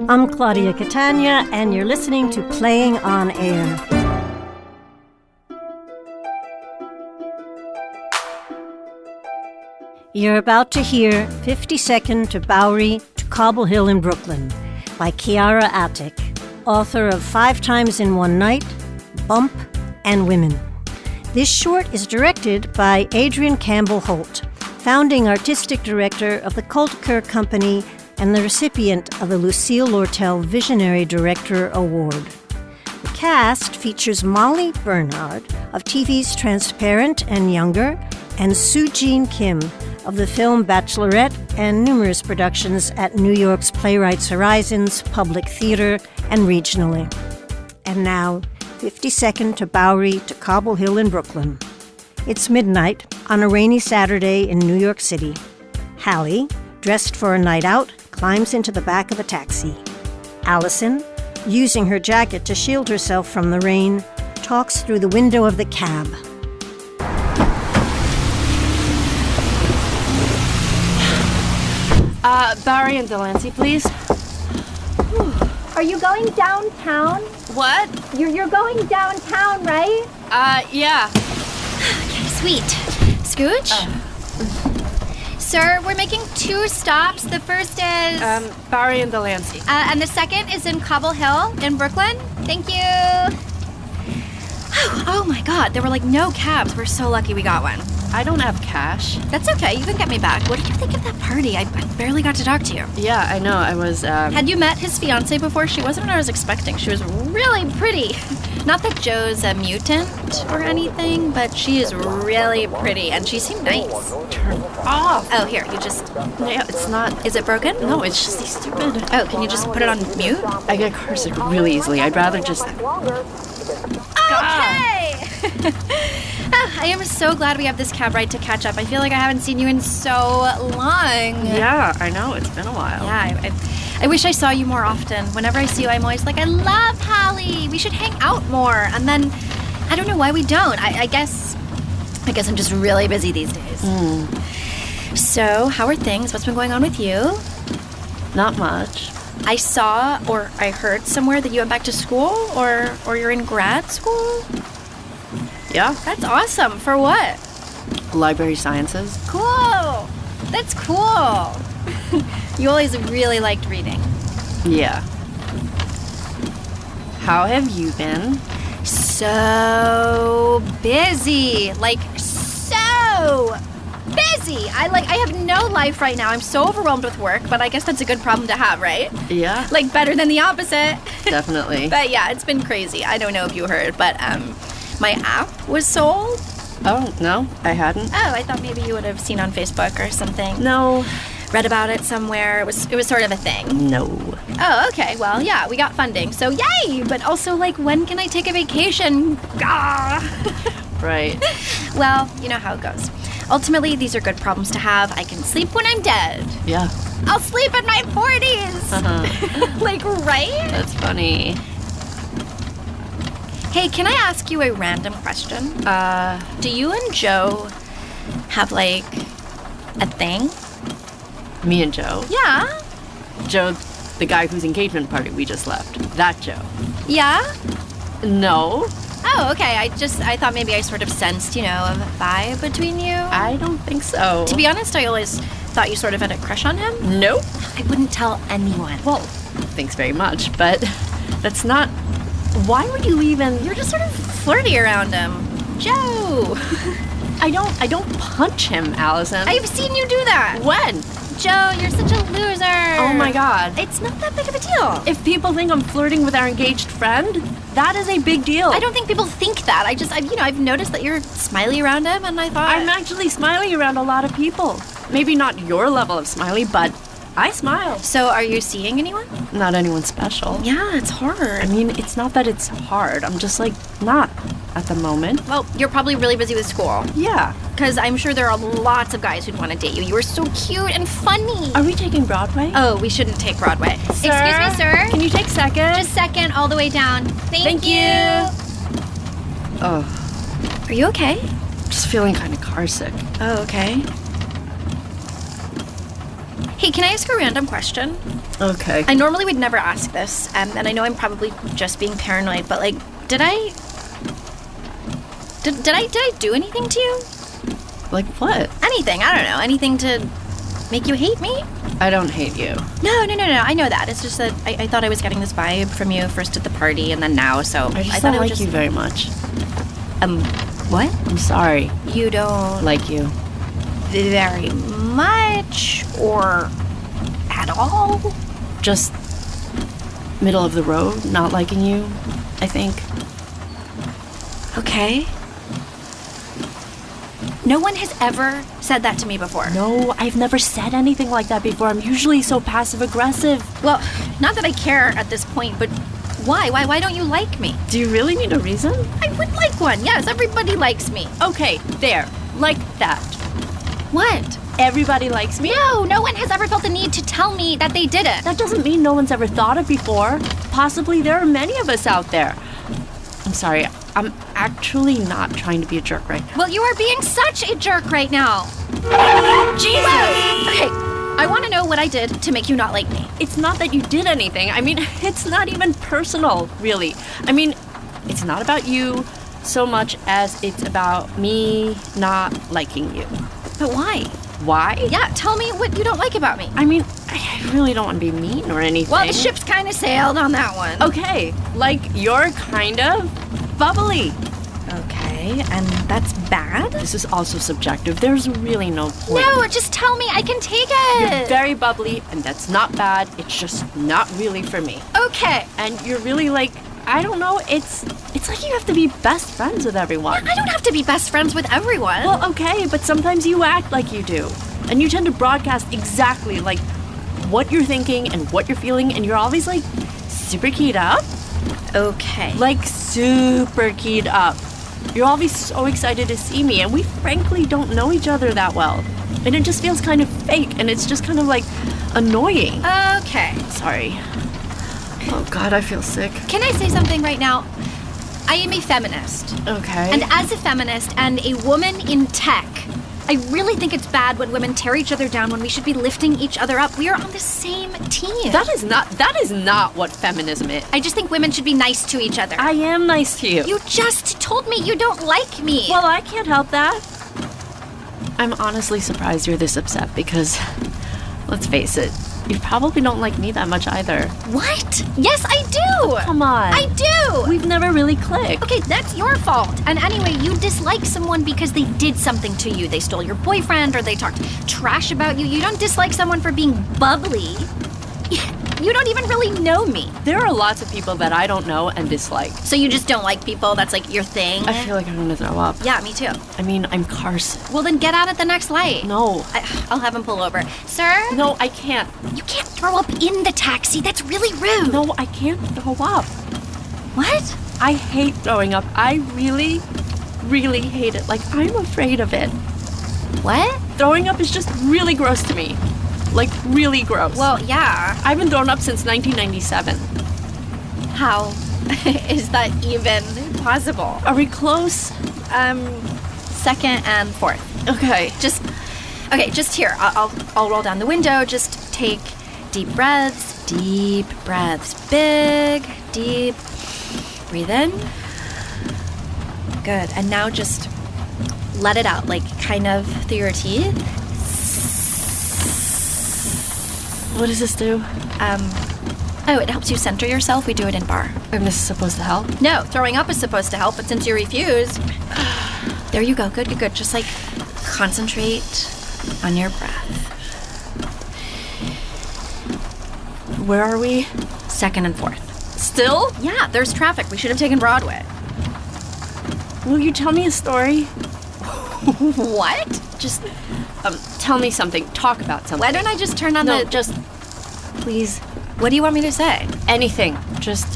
I'm Claudia Catania, and you're listening to Playing on Air. You're about to hear 52nd to Bowery to Cobble Hill in Brooklyn by Chiara Atik, author of 5 Times in One Night, Bump, and Women. This short is directed by Adrienne Campbell-Holt, founding artistic director of the Colt Coeur Company and the recipient of the Lucille Lortel Visionary Director Award. The cast features Molly Bernard of TV's Transparent and Younger, and Soo-Jean Kim of the film Bachelorette and numerous productions at New York's Playwrights Horizons, Public Theater, and regionally. And now, 52nd to Bowery to Cobble Hill in Brooklyn. It's midnight on a rainy Saturday in New York City. Halle, dressed for a night out, climbs into the back of a taxi. Alison, using her jacket to shield herself from the rain, talks through the window of the cab. Bowery and Delancey, please. Are you going downtown? What? You're going downtown, right? Yeah. Okay, sweet. Scooch? Sir, we're making 2 stops. The first is... Bowery and Delancey. And the second is in Cobble Hill in Brooklyn. Thank you. Oh my God, there were like no cabs. We're so lucky we got one. I don't have cash. That's okay, you can get me back. What did you think of that party? I barely got to talk to you. Yeah, I know, I was, Had you met his fiancée before? She wasn't what I was expecting. She was really pretty. Not that Joe's a mutant or anything, but she is really pretty, and she seemed nice. Turn off. Oh, here, you just... No, it's not... Is it broken? No, it's just these stupid... Oh, can you just put it on mute? I get carsick really easily. I'd rather just... Okay! I am so glad we have this cab ride to catch up. I feel like I haven't seen you in so long. Yeah, I know. It's been a while. Yeah, I wish I saw you more often. Whenever I see you, I'm always like, I love Halle. We should hang out more. And then, I don't know why we don't. I guess I'm just really busy these days. So, how are things? What's been going on with you? Not much. I saw or I heard somewhere that you went back to school or you're in grad school. Yeah. That's awesome. For what? Library sciences. Cool. That's cool. You always really liked reading. Yeah. How have you been? So busy. Like, so busy. I have no life right now. I'm so overwhelmed with work, but I guess that's a good problem to have, right? Yeah. Like, better than the opposite. Definitely. But yeah, it's been crazy. I don't know if you heard, but my app was sold. Oh, no, I hadn't. Oh, I thought maybe you would have seen on Facebook or something. No. Read about it somewhere. It was sort of a thing. No. Oh, okay. Well, yeah, we got funding, so yay! But also, like, when can I take a vacation? Right. Well, you know how it goes. Ultimately, these are good problems to have. I can sleep when I'm dead. Yeah. I'll sleep in my 40s. Uh-huh. Like, right? That's funny. Hey, can I ask you a random question? Do you and Joe have, like, a thing? Me and Joe? Yeah. Joe, the guy whose engagement party we just left. That Joe. Yeah? No. Oh, okay. I thought maybe I sort of sensed, a vibe between you. I don't think so. To be honest, I always thought you sort of had a crush on him. Nope. I wouldn't tell anyone. Well, thanks very much, but that's not... Why would you even... You're just sort of flirty around him. Joe! I don't punch him, Alison. I've seen you do that. When? Joe, you're such a loser. Oh my God. It's not that big of a deal. If people think I'm flirting with our engaged friend, that is a big deal. I don't think people think that. I've noticed that you're smiley around him, and I thought... I'm actually smiley around a lot of people. Maybe not your level of smiley, but I smile. So are you seeing anyone? Not anyone special. Yeah, it's hard. I mean, it's not that it's hard. I'm just, not at the moment. Well, you're probably really busy with school. Yeah. Because I'm sure there are lots of guys who'd want to date you. You were so cute and funny. Are we taking Broadway? Oh, we shouldn't take Broadway. Sir? Excuse me, sir? Can you take second? Just second, all the way down. Thank you. Oh. Are you okay? Just feeling kind of carsick. Oh, okay. Hey, can I ask a random question? Okay. I normally would never ask this, and I know I'm probably just being paranoid, but, like, did I do anything to you? Like what? Anything, I don't know. Anything to make you hate me? I don't hate you. No. I know that. It's just that I thought I was getting this vibe from you first at the party and then now, so I just thought don't it would like you very much. What? I'm sorry. You don't Like you. very much or at all? Just middle of the road, not liking you, I think. Okay. No one has ever said that to me before. No, I've never said anything like that before. I'm usually so passive-aggressive. Well, not that I care at this point, but why? Why don't you like me? Do you really need a reason? I would like one. Yes, everybody likes me. Okay, there. Like that. What? Everybody likes me? No one has ever felt the need to tell me that they didn't. That doesn't mean no one's ever thought it before. Possibly there are many of us out there. I'm sorry, I'm actually not trying to be a jerk right now. Well, you are being such a jerk right now. Jesus! Okay, I want to know what I did to make you not like me. It's not that you did anything. I mean, it's not even personal, really. I mean, it's not about you so much as it's about me not liking you. But why? Why? Yeah, tell me what you don't like about me. I mean, I really don't want to be mean or anything. Well, the ship's kind of sailed on that one. Okay, like you're kind of bubbly. Okay, and that's bad? This is also subjective. There's really no point. No, just tell me. I can take it. You're very bubbly, and that's not bad. It's just not really for me. Okay. And you're really like, I don't know, it's like you have to be best friends with everyone. I don't have to be best friends with everyone. Well, okay, but sometimes you act like you do. And you tend to broadcast exactly like what you're thinking and what you're feeling, and you're always like super keyed up. Okay. Like super keyed up. You're always so excited to see me, and we frankly don't know each other that well. And it just feels kind of fake, and it's just kind of like annoying. Okay. Sorry. Oh God, I feel sick. Can I say something right now? I am a feminist. Okay. And as a feminist and a woman in tech, I really think it's bad when women tear each other down when we should be lifting each other up. We are on the same team. That is not what feminism is. I just think women should be nice to each other. I am nice to you. You just told me you don't like me. Well, I can't help that. I'm honestly surprised you're this upset because, let's face it, you probably don't like me that much either. What? Yes, I do. Come on. I do. We've never really clicked. Okay, that's your fault. And anyway, you dislike someone because they did something to you. They stole your boyfriend or they talked trash about you. You don't dislike someone for being bubbly. You don't even really know me. There are lots of people that I don't know and dislike. So you just don't like people? That's like your thing? I feel like I'm gonna throw up. Yeah, me too. I mean, I'm Carson. Well, then get out at the next light. No. I'll have him pull over. Sir? No, I can't. You can't throw up in the taxi. That's really rude. No, I can't throw up. What? I hate throwing up. I really, really hate it. Like, I'm afraid of it. What? Throwing up is just really gross to me. Like, really gross. Well, yeah. I haven't thrown up since 1997. How is that even possible? Are we close? Second and fourth. Okay. Just here. I'll roll down the window. Just take deep breaths. Deep breaths. Big, deep. Breathe in. Good. And now just let it out, like kind of through your teeth. What does this do? It helps you center yourself. We do it in bar. And this is supposed to help? No, throwing up is supposed to help, but since you refuse, there you go. Good. Just like concentrate on your breath. Where are we? Second and fourth. Still? Yeah, there's traffic. We should have taken Broadway. Will you tell me a story? What? Just, tell me something. Talk about something. Why don't I just turn on No, the... just, please. What do you want me to say? Anything. Just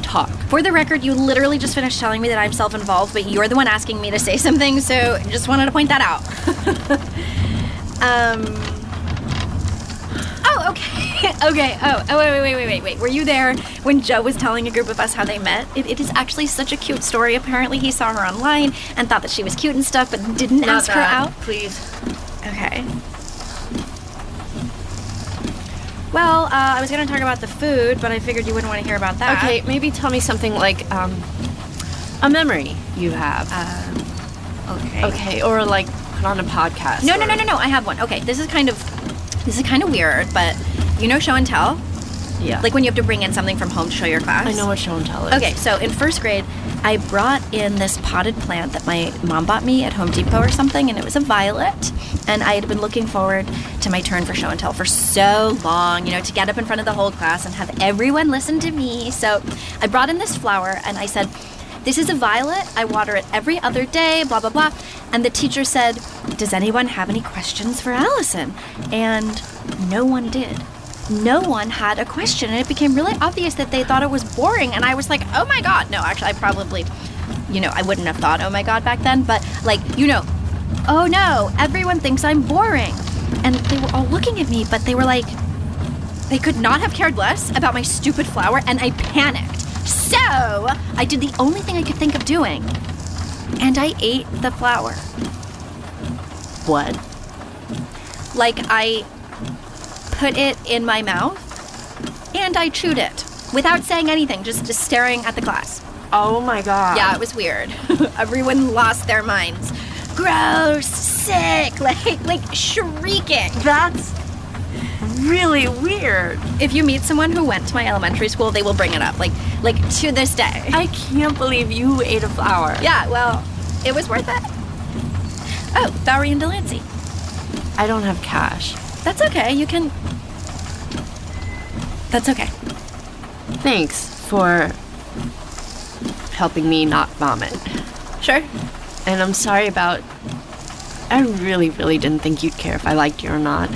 talk. For the record, you literally just finished telling me that I'm self-involved, but you're the one asking me to say something, so just wanted to point that out. Oh, okay. Okay. Oh, wait. Were you there when Joe was telling a group of us how they met? It is actually such a cute story. Apparently, he saw her online and thought that she was cute and stuff, but didn't ask her out. Please. Okay. Well, I was going to talk about the food, but I figured you wouldn't want to hear about that. Okay, maybe tell me something like, a memory you have. Okay. Okay, or like put on a podcast. No. I have one. Okay, this is kind of weird, but you know show and tell? Yeah. Like when you have to bring in something from home to show your class? I know what show and tell is. Okay, so in first grade, I brought in this potted plant that my mom bought me at Home Depot or something, and it was a violet. And I had been looking forward to my turn for show and tell for so long, to get up in front of the whole class and have everyone listen to me. So I brought in this flower, and I said, this is a violet. I water it every other day, blah, blah, blah. And the teacher said, does anyone have any questions for Alison? And no one did. No one had a question, and it became really obvious that they thought it was boring, and I was like, oh my god. No, actually, I probably, I wouldn't have thought oh my god back then, but oh no, everyone thinks I'm boring. And they were all looking at me, but they were like, they could not have cared less about my stupid flower, and I panicked. So, I did the only thing I could think of doing, and I ate the flower. What? Like, I put it in my mouth, and I chewed it without saying anything, just staring at the class. Oh my god. Yeah, it was weird. Everyone lost their minds. Gross, sick, like shrieking. That's really weird. If you meet someone who went to my elementary school, they will bring it up, like to this day. I can't believe you ate a flower. Yeah, well, it was worth it. Oh, Bowery and Delancey. I don't have cash. That's okay, you can... That's okay. Thanks for helping me not vomit. Sure. And I'm sorry about... I really, really didn't think you'd care if I liked you or not.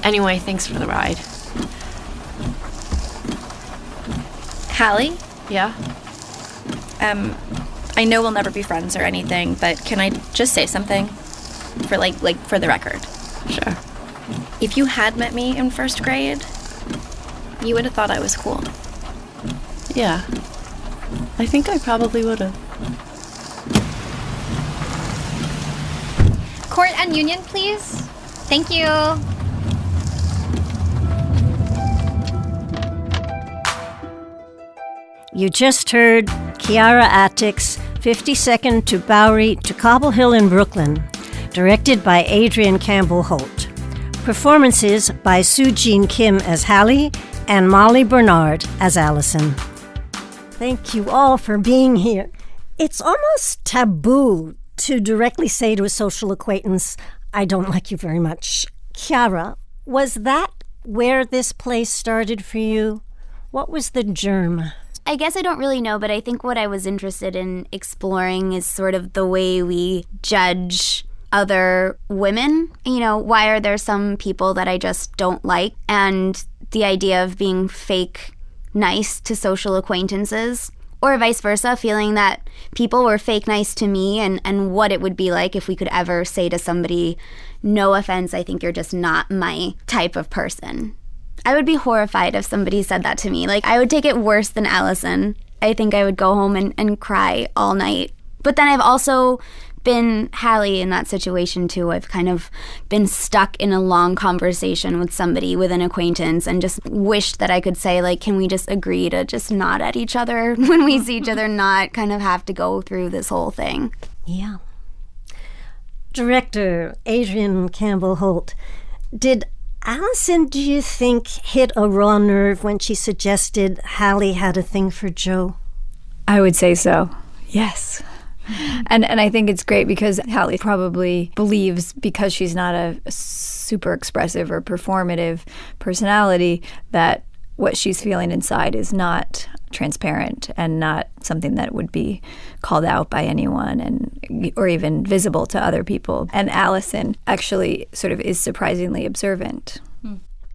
Anyway, thanks for the ride. Halle? Yeah? I know we'll never be friends or anything, but can I just say something? For for the record. Sure. If you had met me in first grade, you would have thought I was cool. Yeah. I think I probably would have. Court and Union, please. Thank you. You just heard Chiara Atik's 52nd to Bowery to Cobble Hill in Brooklyn, directed by Adrienne Campbell-Holt. Performances by Soo-Jean Kim as Halle and Molly Bernard as Alison. Thank you all for being here. It's almost taboo to directly say to a social acquaintance, I don't like you very much. Chiara, was that where this play started for you? What was the germ? I guess I don't really know, but I think what I was interested in exploring is sort of the way we judge other women. Why are there some people that I just don't like? And the idea of being fake nice to social acquaintances, or vice versa, feeling that people were fake nice to me, and what it would be like if we could ever say to somebody, no offense, I think you're just not my type of person. I would be horrified if somebody said that to me. I would take it worse than Alison. I think I would go home and cry all night. But then I've also been Halle in that situation too. I've kind of been stuck in a long conversation with somebody, with an acquaintance, and just wished that I could say, can we just agree to just nod at each other when we see each other, not kind of have to go through this whole thing. Yeah. Director Adrienne Campbell-Holt, did Alison, do you think, hit a raw nerve when she suggested Halle had a thing for Joe? I would say so, yes. And I think it's great because Halle probably believes, because she's not a super expressive or performative personality, that what she's feeling inside is not transparent and not something that would be called out by anyone or even visible to other people. And Alison actually sort of is surprisingly observant.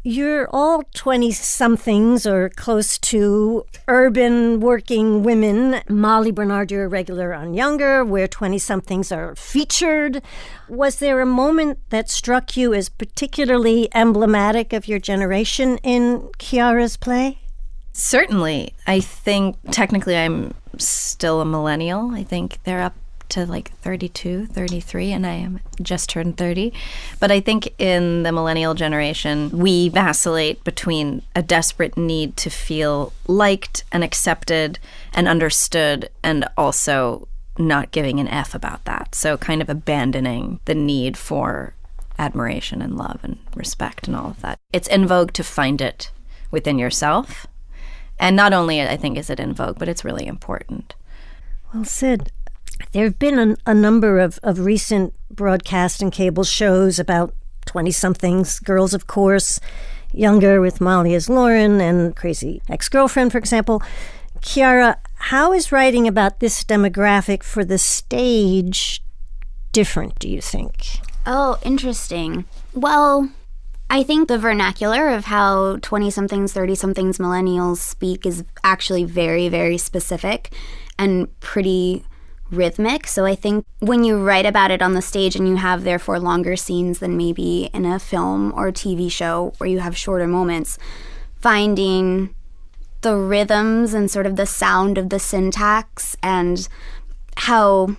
You're all 20-somethings or close to urban working women. Molly Bernard, you're a regular on Younger, where 20-somethings are featured. Was there a moment that struck you as particularly emblematic of your generation in Chiara's play? Certainly. I think technically I'm still a millennial. I think they're up to like 32, 33, and I am just turned 30. But I think in the millennial generation, we vacillate between a desperate need to feel liked and accepted and understood, and also not giving an F about that. So kind of abandoning the need for admiration and love and respect and all of that. It's in vogue to find it within yourself. And not only, I think, is it in vogue, but it's really important. Well said. There have been a number of recent broadcast and cable shows about 20-somethings, girls, of course, younger with Molly as Lauren and Crazy Ex-Girlfriend, for example. Chiara, how is writing about this demographic for the stage different, do you think? Oh, interesting. Well, I think the vernacular of how 20-somethings, 30-somethings, millennials speak is actually very, very specific and pretty rhythmic. So I think when you write about it on the stage and you have therefore longer scenes than maybe in a film or a TV show where you have shorter moments, finding the rhythms and sort of the sound of the syntax and how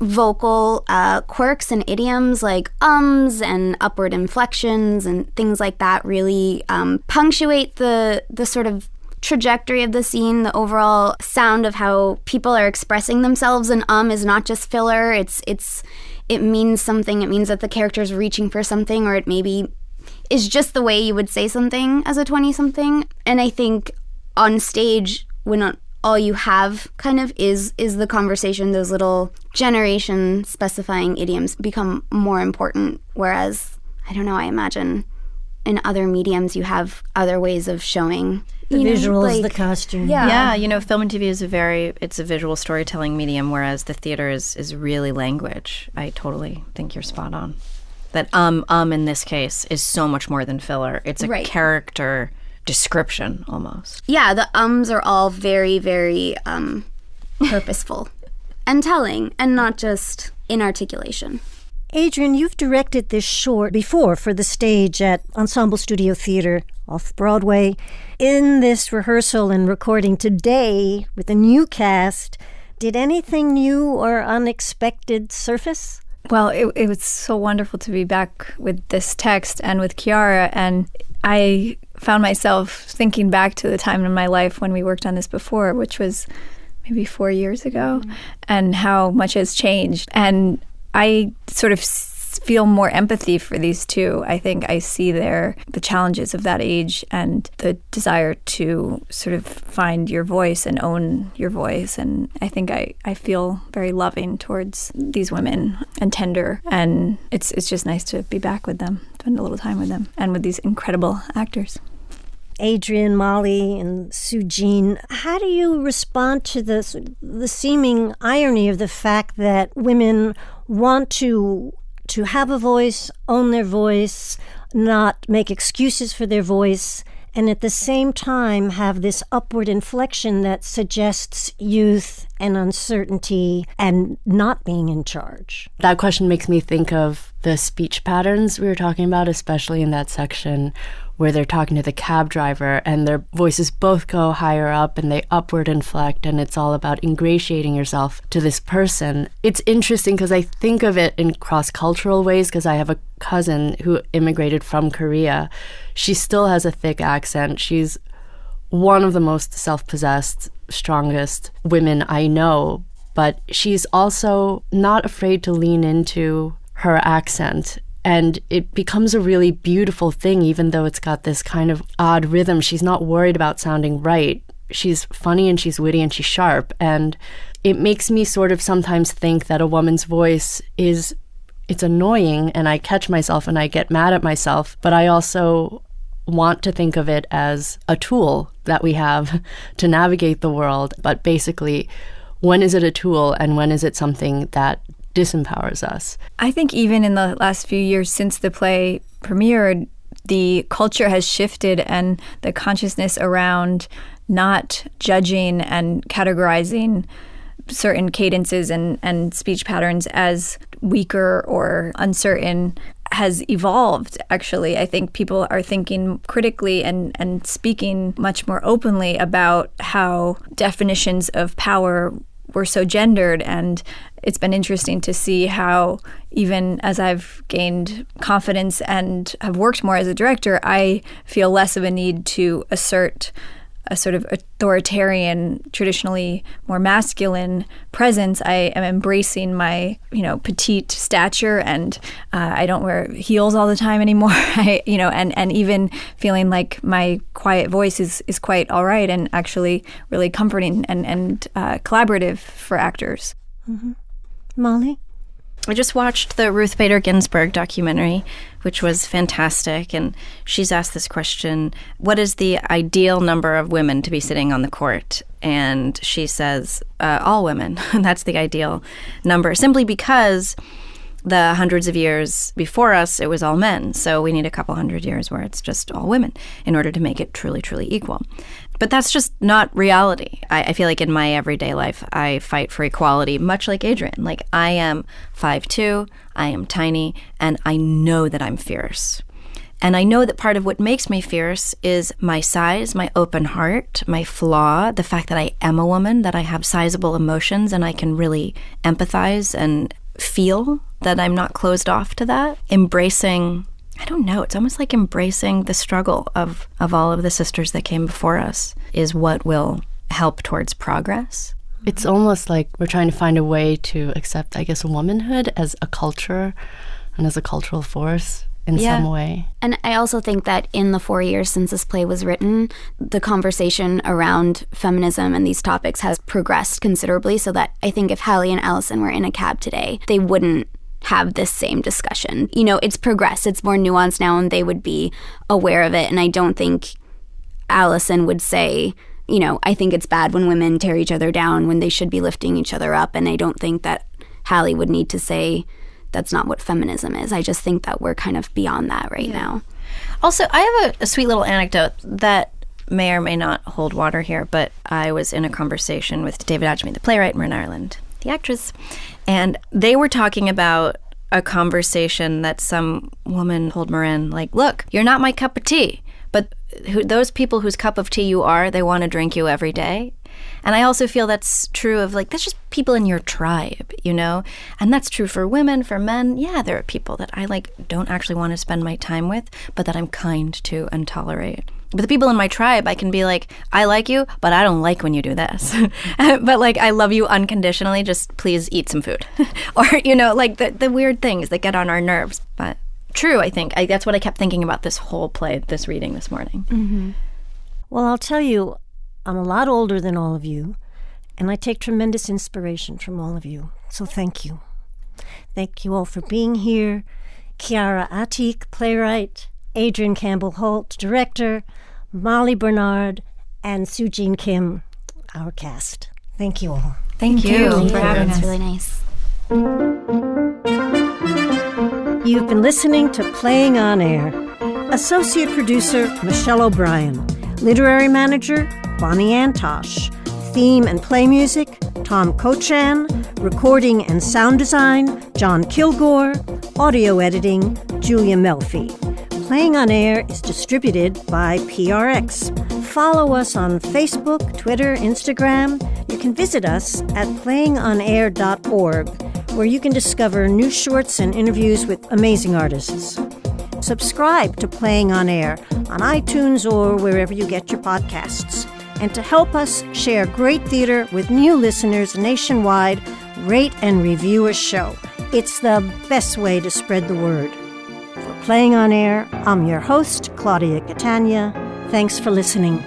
vocal quirks and idioms like ums and upward inflections and things like that really punctuate the sort of trajectory of the scene, the overall sound of how people are expressing themselves. And is not just filler. It means something. It means that the character is reaching for something, or it maybe is just the way you would say something as a 20-something. And I think on stage, when all you have kind of is the conversation, those little generation specifying idioms become more important. Whereas, I don't know, I imagine in other mediums you have other ways of showing the visuals, the costume. Yeah, film and TV is it's a visual storytelling medium, whereas the theater is really language. I totally think you're spot on. That in this case is so much more than filler. It's a character description almost. Yeah, the ums are all very, very purposeful and telling, and not just inarticulation. Adrienne, you've directed this short before for the stage at Ensemble Studio Theater off Broadway. In this rehearsal and recording today with a new cast, did anything new or unexpected surface? Well, it was so wonderful to be back with this text and with Chiara, and I found myself thinking back to the time in my life when we worked on this before, which was maybe 4 years ago, and how much has changed. And I sort of feel more empathy for these two. I think I see the challenges of that age and the desire to sort of find your voice and own your voice. And I think I feel very loving towards these women and tender. And it's just nice to be back with them, spend a little time with them, and with these incredible actors. Adrienne, Molly, and Sujin, how do you respond to the seeming irony of the fact that women want to have a voice, own their voice, not make excuses for their voice, and at the same time have this upward inflection that suggests youth and uncertainty and not being in charge? That question makes me think of the speech patterns we were talking about, especially in that section where they're talking to the cab driver and their voices both go higher up and they upward inflect, and it's all about ingratiating yourself to this person. It's interesting because I think of it in cross-cultural ways, because I have a cousin who immigrated from Korea. She still has a thick accent. She's one of the most self-possessed, strongest women I know, but she's also not afraid to lean into her accent. And it becomes a really beautiful thing, even though it's got this kind of odd rhythm. She's not worried about sounding right. She's funny and she's witty and she's sharp. And it makes me sort of sometimes think that a woman's voice it's annoying, and I catch myself and I get mad at myself. But I also want to think of it as a tool that we have to navigate the world. But basically, when is it a tool and when is it something that disempowers us? I think even in the last few years since the play premiered, the culture has shifted, and the consciousness around not judging and categorizing certain cadences and speech patterns as weaker or uncertain has evolved, actually. I think people are thinking critically and speaking much more openly about how definitions of power we're so gendered, and it's been interesting to see how even as I've gained confidence and have worked more as a director, I feel less of a need to assert a sort of authoritarian, traditionally more masculine presence. I am embracing my, petite stature, and I don't wear heels all the time anymore. And even feeling like my quiet voice is quite all right and actually really comforting and collaborative for actors. Mm-hmm. Molly? I just watched the Ruth Bader Ginsburg documentary, which was fantastic. And she's asked this question, what is the ideal number of women to be sitting on the court? And she says, all women. That's the ideal number, simply because the hundreds of years before us, it was all men. So we need a couple hundred years where it's just all women in order to make it truly, truly equal. But that's just not reality. I feel like in my everyday life, I fight for equality, much like Adrienne. Like, I am 5'2", I am tiny, and I know that I'm fierce. And I know that part of what makes me fierce is my size, my open heart, my flaw, the fact that I am a woman, that I have sizable emotions, and I can really empathize and feel that I'm not closed off to that. Embracing, I don't know, it's almost like embracing the struggle of all of the sisters that came before us is what will help towards progress. It's almost like we're trying to find a way to accept, I guess, womanhood as a culture and as a cultural force in some way. And I also think that in the 4 years since this play was written, the conversation around feminism and these topics has progressed considerably, so that I think if Halle and Alison were in a cab today, they wouldn't have this same discussion. It's progressed. It's more nuanced now, and they would be aware of it. And I don't think Alison would say, I think it's bad when women tear each other down when they should be lifting each other up. And I don't think that Halle would need to say that's not what feminism is. I just think that we're kind of beyond that right now. Also, I have a sweet little anecdote that may or may not hold water here, but I was in a conversation with David Adjemi, the playwright, and Marin Ireland, the actress, and they were talking about a conversation that some woman told Marin, like, look, you're not my cup of tea, but those people whose cup of tea you are, they want to drink you every day. And I also feel that's true of, like, that's just people in your tribe, And that's true for women, for men. Yeah, there are people that I, don't actually want to spend my time with, but that I'm kind to and tolerate. But the people in my tribe, I can be like, I like you, but I don't like when you do this. But, I love you unconditionally, just please eat some food. Or, the weird things that get on our nerves. But true, I think. That's what I kept thinking about this whole play, this reading this morning. Mm-hmm. Well, I'll tell you, I'm a lot older than all of you, and I take tremendous inspiration from all of you. So thank you. Thank you all for being here. Chiara Atik, playwright, Adrienne Campbell-Holt, director, Molly Bernard, and Sujin Kim, our cast. Thank you all. Thank you for having us. It's really nice. You've been listening to Playing on Air. Associate producer, Michelle O'Brien. Literary manager, Bonnie Antosh. Theme and play music, Tom Cochan. Recording and sound design, John Kilgore. Audio editing, Julia Melfi. Playing on Air is distributed by PRX. Follow us on Facebook, Twitter, Instagram. You can visit us at playingonair.org, where you can discover new shorts and interviews with amazing artists. Subscribe to Playing on Air on iTunes or wherever you get your podcasts. And to help us share great theater with new listeners nationwide, rate and review a show. It's the best way to spread the word. For Playing on Air, I'm your host, Claudia Catania. Thanks for listening.